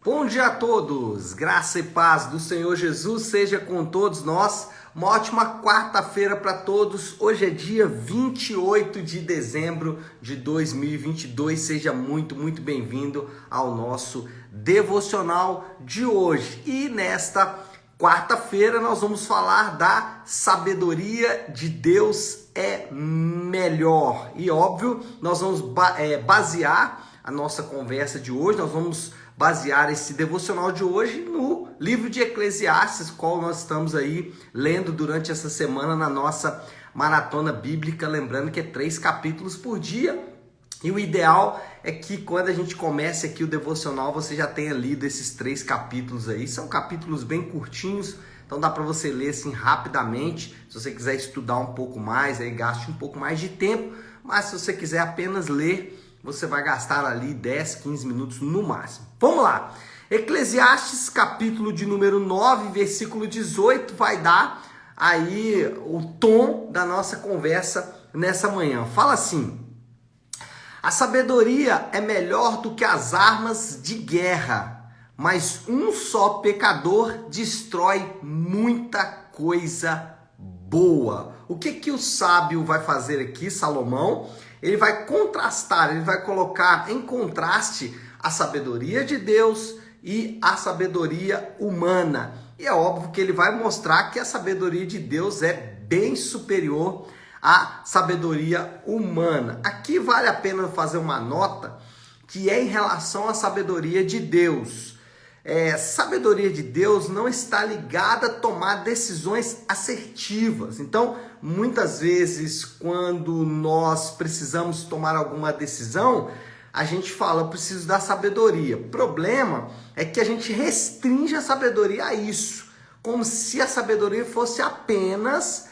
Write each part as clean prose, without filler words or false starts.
Bom dia a todos, graça e paz do Senhor Jesus seja com todos nós. Uma ótima quarta-feira para todos. Hoje é dia 28 de dezembro de 2022. Seja muito bem-vindo ao nosso devocional de hoje. E nesta quarta-feira nós vamos falar da sabedoria de Deus é melhor. E óbvio, nós vamos basear a nossa conversa de hoje, nós vamos basear esse devocional de hoje no livro de Eclesiastes, qual nós estamos aí lendo durante essa semana na nossa maratona bíblica, lembrando que é 3 capítulos por dia, e o ideal é que quando a gente comece aqui o devocional, você já tenha lido esses 3 capítulos aí, são capítulos bem curtinhos, então dá para você ler assim rapidamente. Se você quiser estudar um pouco mais, aí gaste um pouco mais de tempo, mas se você quiser apenas ler, você vai gastar ali 10, 15 minutos no máximo. Vamos lá. Eclesiastes, capítulo de número 9, versículo 18, vai dar aí o tom da nossa conversa nessa manhã. Fala assim: a sabedoria é melhor do que as armas de guerra, mas um só pecador destrói muita coisa boa. O que o sábio vai fazer aqui, Salomão? Ele vai contrastar, ele vai colocar em contraste a sabedoria de Deus e a sabedoria humana. E é óbvio que ele vai mostrar que a sabedoria de Deus é bem superior à sabedoria humana. Aqui vale a pena fazer uma nota que é em relação à sabedoria de Deus. Sabedoria de Deus não está ligada a tomar decisões assertivas. Então, muitas vezes, quando nós precisamos tomar alguma decisão, a gente fala, eu preciso da sabedoria. O problema é que a gente restringe a sabedoria a isso, como se a sabedoria fosse apenas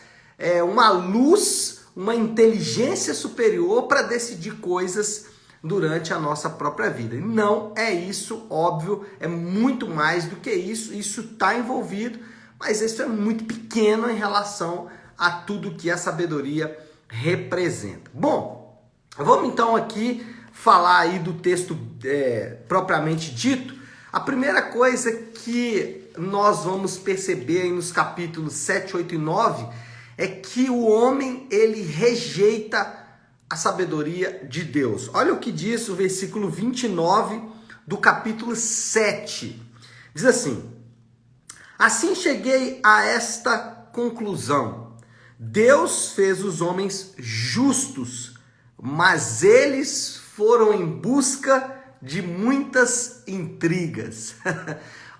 uma luz, uma inteligência superior para decidir coisas durante a nossa própria vida. Não é isso, óbvio, é muito mais do que isso está envolvido, mas isso é muito pequeno em relação a tudo que a sabedoria representa. Bom, vamos então aqui falar aí do texto propriamente dito. A primeira coisa que nós vamos perceber aí nos capítulos 7, 8 e 9 é que o homem, ele rejeita a sabedoria de Deus. Olha o que diz o versículo 29 do capítulo 7. Diz assim: assim cheguei a esta conclusão. Deus fez os homens justos, mas eles foram em busca de muitas intrigas.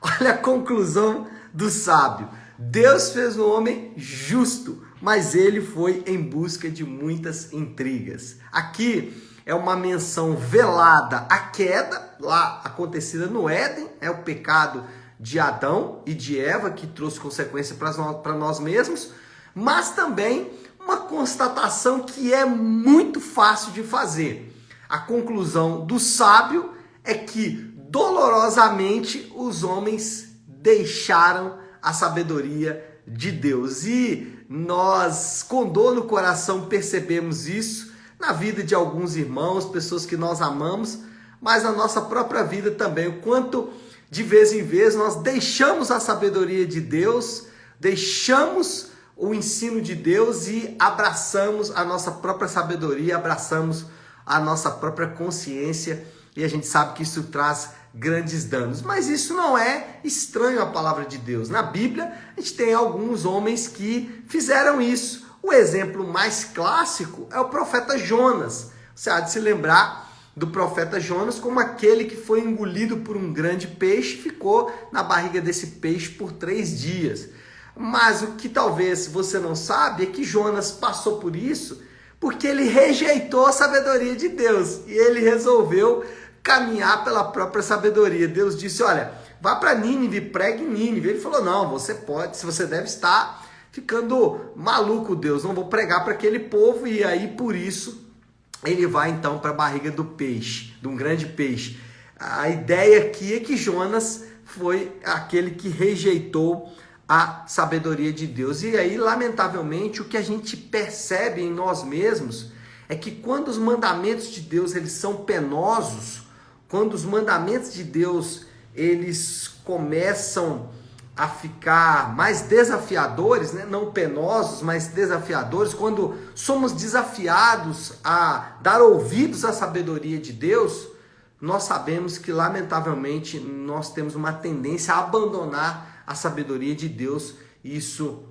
Olha a conclusão do sábio. Deus fez o homem justo, mas ele foi em busca de muitas intrigas. Aqui é uma menção velada à queda, lá acontecida no Éden, é o pecado de Adão e de Eva, que trouxe consequência para nós mesmos, mas também uma constatação que é muito fácil de fazer. A conclusão do sábio é que, dolorosamente, os homens deixaram a sabedoria de Deus. E nós, com dor no coração, percebemos isso na vida de alguns irmãos, pessoas que nós amamos, mas na nossa própria vida também. O quanto de vez em vez nós deixamos a sabedoria de Deus, deixamos o ensino de Deus e abraçamos a nossa própria sabedoria, abraçamos a nossa própria consciência, e a gente sabe que isso traz grandes danos. Mas isso não é estranho à palavra de Deus. Na Bíblia, a gente tem alguns homens que fizeram isso. O exemplo mais clássico é o profeta Jonas. Você há de se lembrar do profeta Jonas como aquele que foi engolido por um grande peixe e ficou na barriga desse peixe por 3 dias. Mas o que talvez você não sabe é que Jonas passou por isso porque ele rejeitou a sabedoria de Deus e ele resolveu caminhar pela própria sabedoria. Deus disse: olha, vá para Nínive, pregue em Nínive. Ele falou: não, você pode, se você deve estar ficando maluco, Deus, não vou pregar para aquele povo. E aí, por isso, ele vai então para a barriga do peixe, de um grande peixe. A ideia aqui é que Jonas foi aquele que rejeitou a sabedoria de Deus. E aí, lamentavelmente, o que a gente percebe em nós mesmos é que quando os mandamentos de Deus eles são penosos, quando os mandamentos de Deus eles começam a ficar mais desafiadores, né? Não penosos, mas desafiadores, quando somos desafiados a dar ouvidos à sabedoria de Deus, nós sabemos que, lamentavelmente, nós temos uma tendência a abandonar a sabedoria de Deus. Isso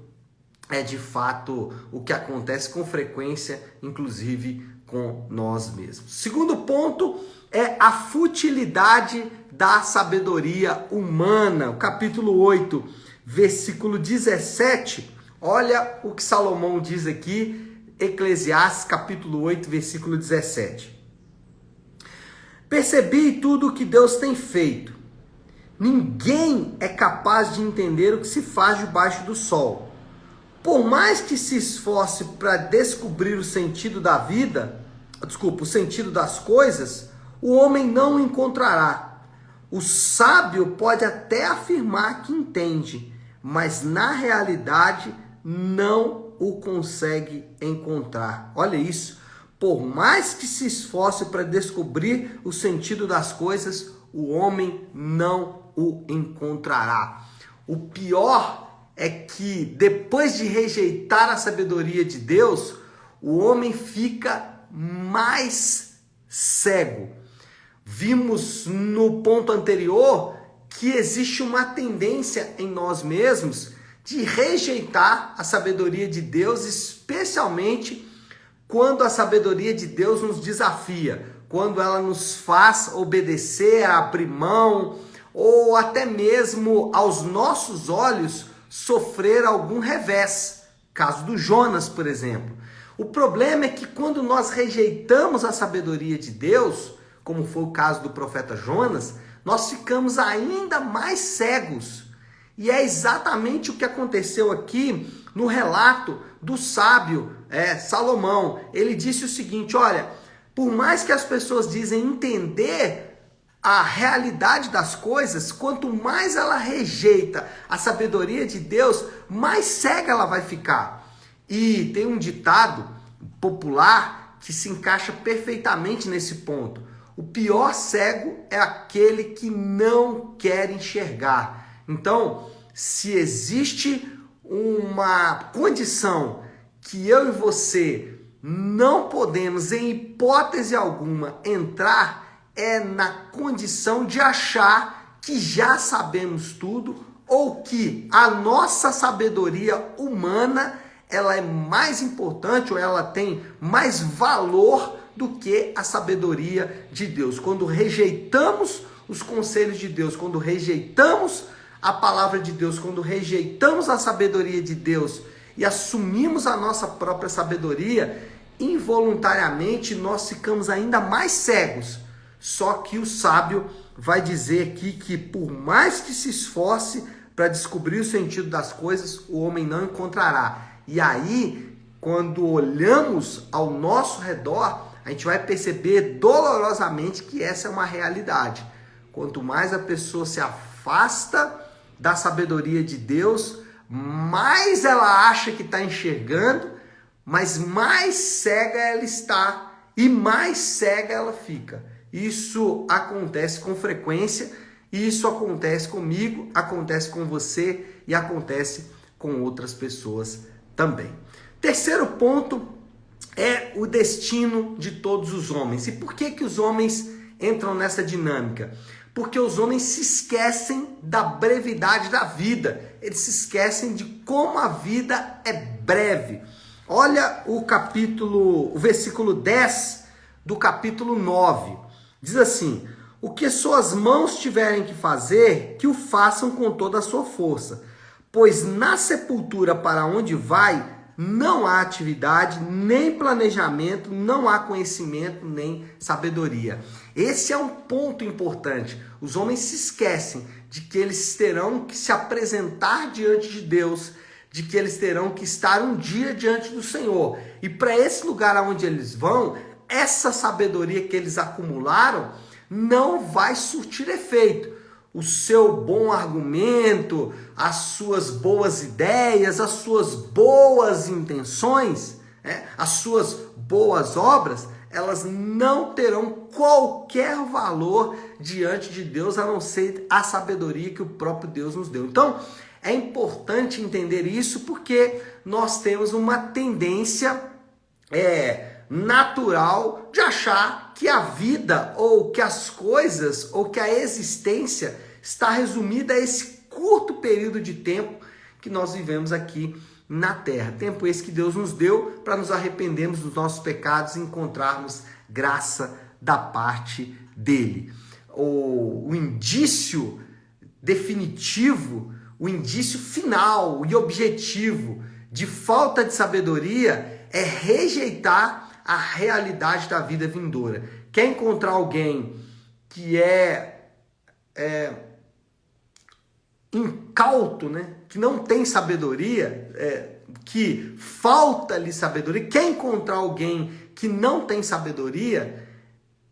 é de fato o que acontece com frequência, inclusive com nós mesmos. Segundo ponto é a futilidade da sabedoria humana. O capítulo 8, versículo 17, olha o que Salomão diz aqui, Eclesiastes capítulo 8, versículo 17. Percebi tudo o que Deus tem feito. Ninguém é capaz de entender o que se faz debaixo do sol. Por mais que se esforce para descobrir o sentido da vida, o sentido das coisas, o homem não o encontrará. O sábio pode até afirmar que entende, mas na realidade não o consegue encontrar. Olha isso. Por mais que se esforce para descobrir o sentido das coisas, o homem não o encontrará. O pior é que depois de rejeitar a sabedoria de Deus, o homem fica mais cego. Vimos no ponto anterior que existe uma tendência em nós mesmos de rejeitar a sabedoria de Deus, especialmente quando a sabedoria de Deus nos desafia, quando ela nos faz obedecer, abrir mão, ou até mesmo aos nossos olhos sofrer algum revés. Caso do Jonas, por exemplo. O problema é que quando nós rejeitamos a sabedoria de Deus, como foi o caso do profeta Jonas, nós ficamos ainda mais cegos. E é exatamente o que aconteceu aqui no relato do sábio Salomão. Ele disse o seguinte: olha, por mais que as pessoas dizem entender a realidade das coisas, quanto mais ela rejeita a sabedoria de Deus, mais cega ela vai ficar. E tem um ditado popular que se encaixa perfeitamente nesse ponto. O pior cego é aquele que não quer enxergar. Então, se existe uma condição que eu e você não podemos, em hipótese alguma, entrar, é na condição de achar que já sabemos tudo ou que a nossa sabedoria humana ela é mais importante ou ela tem mais valor do que a sabedoria de Deus. Quando rejeitamos os conselhos de Deus, quando rejeitamos a palavra de Deus, quando rejeitamos a sabedoria de Deus e assumimos a nossa própria sabedoria, involuntariamente nós ficamos ainda mais cegos. Só que o sábio vai dizer aqui que por mais que se esforce para descobrir o sentido das coisas, o homem não encontrará. E aí, quando olhamos ao nosso redor, a gente vai perceber dolorosamente que essa é uma realidade. Quanto mais a pessoa se afasta da sabedoria de Deus, mais ela acha que está enxergando, mas mais cega ela está e mais cega ela fica. Isso acontece com frequência, e isso acontece comigo, acontece com você e acontece com outras pessoas também. Terceiro ponto é o destino de todos os homens. E por que os homens entram nessa dinâmica? Porque os homens se esquecem da brevidade da vida. Eles se esquecem de como a vida é breve. Olha o versículo 10 do capítulo 9. Diz assim: o que suas mãos tiverem que fazer, que o façam com toda a sua força. Pois na sepultura para onde vai, não há atividade, nem planejamento, não há conhecimento, nem sabedoria. Esse é um ponto importante. Os homens se esquecem de que eles terão que se apresentar diante de Deus, de que eles terão que estar um dia diante do Senhor. E para esse lugar aonde eles vão, essa sabedoria que eles acumularam não vai surtir efeito. O seu bom argumento, as suas boas ideias, as suas boas intenções, as suas boas obras, elas não terão qualquer valor diante de Deus, a não ser a sabedoria que o próprio Deus nos deu. Então, é importante entender isso, porque nós temos uma tendência natural de achar que a vida, ou que as coisas, ou que a existência está resumida a esse curto período de tempo que nós vivemos aqui na terra. Tempo esse que Deus nos deu para nos arrependermos dos nossos pecados e encontrarmos graça da parte dele. O indício definitivo, o indício final e objetivo de falta de sabedoria é rejeitar a realidade da vida vindoura. Quer encontrar alguém que é incauto, né? Que não tem sabedoria, que falta-lhe sabedoria, quer encontrar alguém que não tem sabedoria,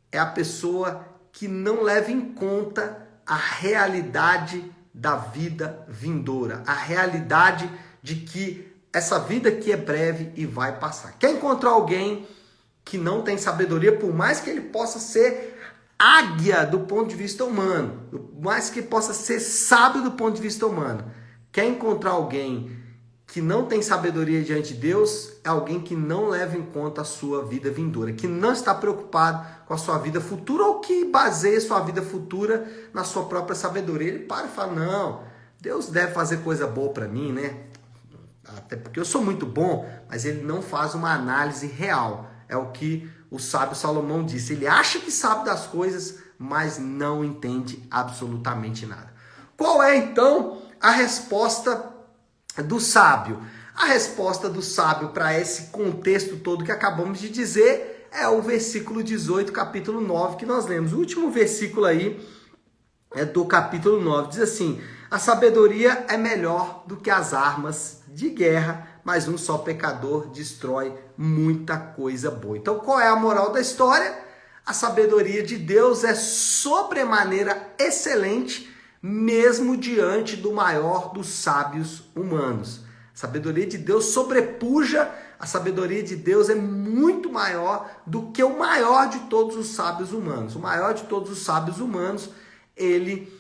é a pessoa que não leva em conta a realidade da vida vindoura, a realidade de que essa vida aqui é breve e vai passar. Quer encontrar alguém que não tem sabedoria, por mais que ele possa ser águia do ponto de vista humano, por mais que possa ser sábio do ponto de vista humano, quer encontrar alguém que não tem sabedoria diante de Deus, é alguém que não leva em conta a sua vida vindoura, que não está preocupado com a sua vida futura, ou que baseia sua vida futura na sua própria sabedoria. Ele para e fala, não, Deus deve fazer coisa boa para mim, né? Até porque eu sou muito bom, mas ele não faz uma análise real. É o que o sábio Salomão disse. Ele acha que sabe das coisas, mas não entende absolutamente nada. Qual é, então, a resposta do sábio? A resposta do sábio para esse contexto todo que acabamos de dizer é o versículo 18, capítulo 9, que nós lemos. O último versículo aí é do capítulo 9. Diz assim: a sabedoria é melhor do que as armas de guerra, mas um só pecador destrói muita coisa boa. Então, qual é a moral da história? A sabedoria de Deus é sobremaneira excelente, mesmo diante do maior dos sábios humanos. A sabedoria de Deus sobrepuja, a sabedoria de Deus é muito maior do que o maior de todos os sábios humanos. O maior de todos os sábios humanos, ele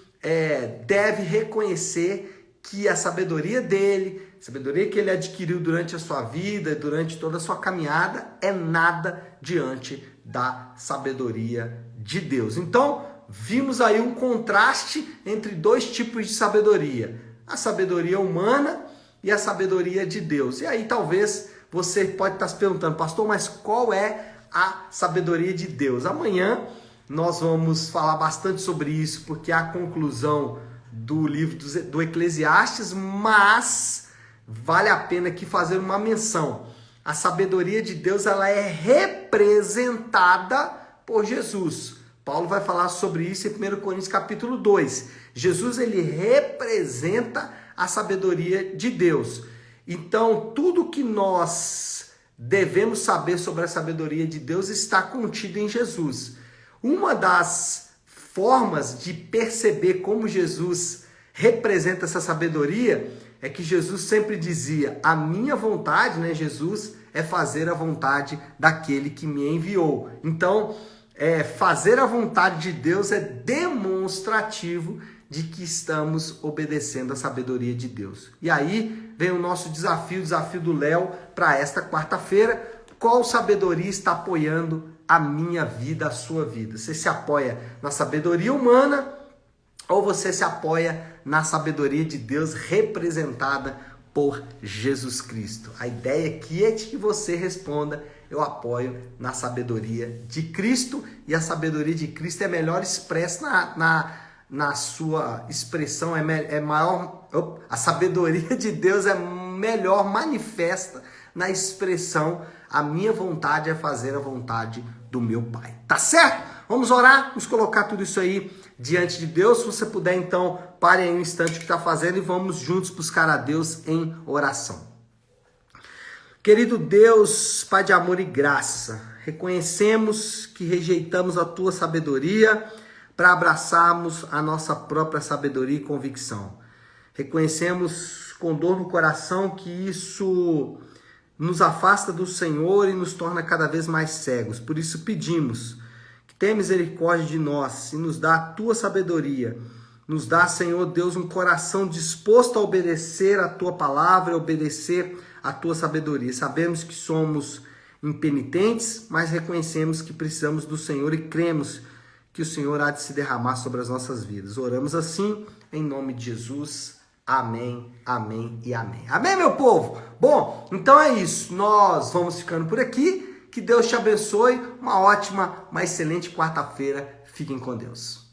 deve reconhecer que a sabedoria dele, a sabedoria que ele adquiriu durante a sua vida, durante toda a sua caminhada, é nada diante da sabedoria de Deus. Então, vimos aí um contraste entre dois tipos de sabedoria: a sabedoria humana e a sabedoria de Deus. E aí talvez você pode estar se perguntando, pastor, mas qual é a sabedoria de Deus? Amanhã nós vamos falar bastante sobre isso, porque é a conclusão do livro do Eclesiastes, mas vale a pena aqui fazer uma menção. A sabedoria de Deus, ela é representada por Jesus. Paulo vai falar sobre isso em 1 Coríntios capítulo 2. Jesus, ele representa a sabedoria de Deus. Então, tudo que nós devemos saber sobre a sabedoria de Deus está contido em Jesus. Uma das formas de perceber como Jesus representa essa sabedoria é que Jesus sempre dizia: a minha vontade, né, Jesus, é fazer a vontade daquele que me enviou. Então, fazer a vontade de Deus é demonstrativo de que estamos obedecendo a sabedoria de Deus. E aí vem o nosso desafio, o desafio do Léo para esta quarta-feira. Qual sabedoria está apoiando a minha vida, a sua vida? Você se apoia na sabedoria humana ou você se apoia na sabedoria de Deus representada por Jesus Cristo? A ideia aqui é de que você responda: eu apoio na sabedoria de Cristo, e a sabedoria de Cristo é melhor expressa na sua expressão, maior. A sabedoria de Deus é melhor manifesta na expressão: a minha vontade é fazer a vontade do meu Pai. Tá certo? Vamos orar, vamos colocar tudo isso aí diante de Deus. Se você puder, então, pare aí um instante o que está fazendo e vamos juntos buscar a Deus em oração. Querido Deus, Pai de amor e graça, reconhecemos que rejeitamos a Tua sabedoria para abraçarmos a nossa própria sabedoria e convicção. Reconhecemos com dor no coração que isso nos afasta do Senhor e nos torna cada vez mais cegos. Por isso pedimos que tenha misericórdia de nós e nos dá a tua sabedoria. Nos dá, Senhor Deus, um coração disposto a obedecer a tua palavra, a obedecer a tua sabedoria. Sabemos que somos impenitentes, mas reconhecemos que precisamos do Senhor e cremos que o Senhor há de se derramar sobre as nossas vidas. Oramos assim, em nome de Jesus. Amém, amém e amém. Amém, meu povo? Bom, então é isso. Nós vamos ficando por aqui. Que Deus te abençoe. Uma ótima, uma excelente quarta-feira. Fiquem com Deus.